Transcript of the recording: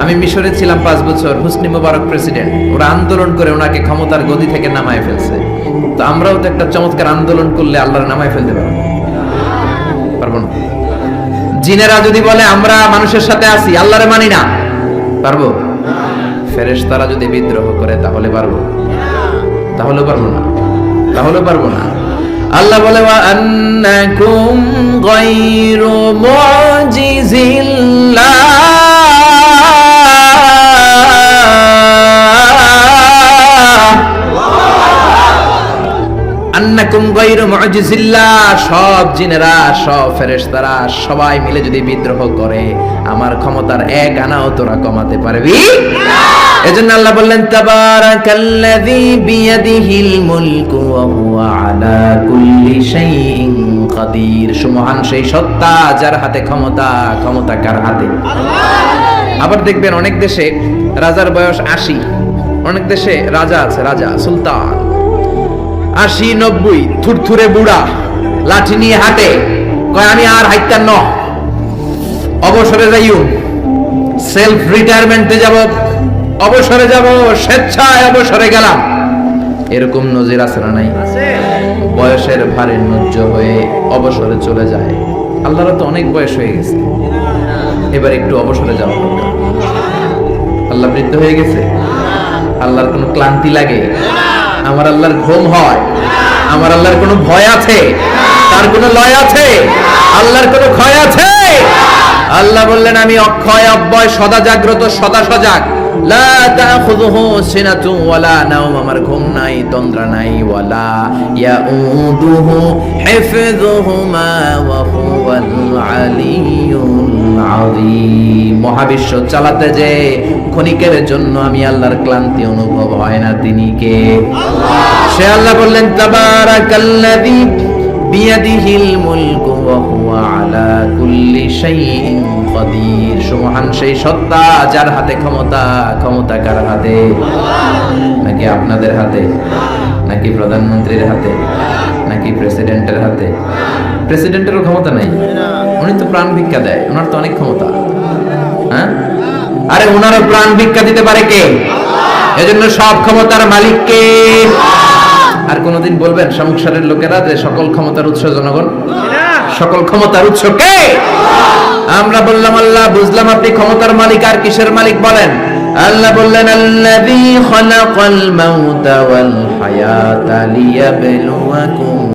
আমি মিশরে ছিলাম 5 বছর, হুসনি মুবারক প্রেসিডেন্ট, ওরা আন্দোলন করে ওনাকে ক্ষমতার গদি থেকে নামায় ফেলছে। তো আমরাও তো একটা চমৎকার আন্দোলন করলে আল্লাহর নামায় ফেলতে পারবো না? জিনেরা যদি বলে আমরা মানুষের সাথে আছি, আল্লাহরে মানি না, পারবো? ফেরেশতারা যদি বিদ্রোহ করে তাহলে পারবো? তাহলে পারবো না, তাহলে পারবো না। আল্লাহ বলে ওয়া আন্নাকুম গায়রু মুজিজিল্লাহ, আন্নাকুম গায়রু মুজিজিল্লাহ, সব জিনেরা সব ফেরেশতারা সবাই মিলে যদি বিদ্রোহ করে আমার ক্ষমতার এক আনাও তোরা কমাতে পারবি না। এজন্য আল্লাহ বললেন তাবারাকাল্লাযী বিয়াদিহিল মুলকু ওয়া হুয়া আলা কুল্লি শাইইন কাদির। সুমহান সেই সত্তা যার হাতে ক্ষমতা, ক্ষমতা কার হাতে? আল্লাহ। আবার দেখবেন অনেক দেশে রাজার বয়স 80, অনেক দেশে রাজা আছে, রাজা সুলতান 80-90, থুরথুরে বুড়া, লাঠি নিয়ে হাঁটে, কয় আমি আর হাইতাম ন, অবসরে যাইও, সেলফ রিটায়ারমেন্টে যাব, অবসরে যাব, স্বেচ্ছায় অবসরে গেলাম। এরকম নজির আছে না নাই? বয়সের ভারে নুজ্জ হয়ে অবসরে চলে যায়। আল্লাহর তো অনেক বয়স হয়ে গেছে, এবার একটু অবসরে যাওয়া দরকার। আল্লাহ বৃদ্ধ হয়ে গেছে? আল্লাহর কোনো ক্লান্তি লাগে? আমার আল্লাহর ঘুম হয়? আমার আল্লাহর কোনো ভয় আছে? তার কোনো লয় আছে? আল্লাহর কোনো ক্ষয় আছে? আল্লাহ বললেন আমি অক্ষয়, অব্যয়, সদা জাগ্রত, সদা সজাগ। লা তাখুযুহু সিনাতু ওয়ালা নাওম, আমার ঘুম নাই, তন্দ্রা নাই। ওয়ালা ইয়াউদুহু হিফযুহুমা ওয়া হুয়াল আলিয়্যুল আযীম। মহাবিশ্ব চালাতে যে ক্ষণিকের জন্য আমি আল্লাহর ক্লান্তি অনুভব হয় না, তিনি কে? আল্লাহ। সে আল্লাহ বললেন তাবারাকাল্লাযী বিয়াদিহিল মুলকু ওয়া হুয়া আলা কুল্লি শাইইন কাদির। সুবহান সেই সত্তা যার হাতে ক্ষমতা, ক্ষমতা কার হাতে? নাকি আপনাদের হাতে, নাকি প্রধানমন্ত্রীর হাতে, নাকি প্রেসিডেন্টের হাতে? প্রেসিডেন্টেরও ক্ষমতা নাই, উনি তো প্রাণ ভিক্ষা দেয়, ওনার তো অনেক ক্ষমতা। হ্যাঁ, আরে ওনারও প্রাণ ভিক্ষা দিতে পারে কে? এজন্য সব ক্ষমতার মালিক কে? আর কোনদিন বলবেন সংসারের লোকেরা যে সকল ক্ষমতার উৎস জনগণ? সকল ক্ষমতার উৎস কে? আমরা বললাম আল্লাহ, বুঝলাম আপনি ক্ষমতার মালিক, আর কিসের মালিক বলেন? আল্লাহ বললেন আল্লাযী খালাকাল মাউতা ওয়াল হায়াতা লিয়াবলুয়াকুম